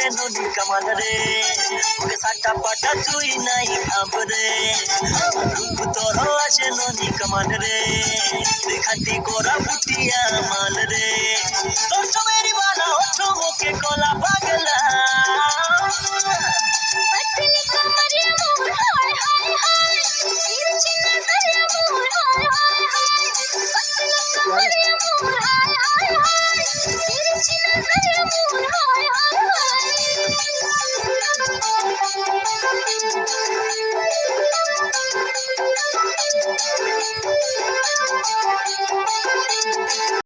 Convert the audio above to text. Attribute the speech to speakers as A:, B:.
A: আসে নদী কামাল রে ওকে সাটা পাটা তুই নাই খাব রে রূপ তোর আসে নদী কামাল রে তুই খাটি করা বুটিয়া মাল রে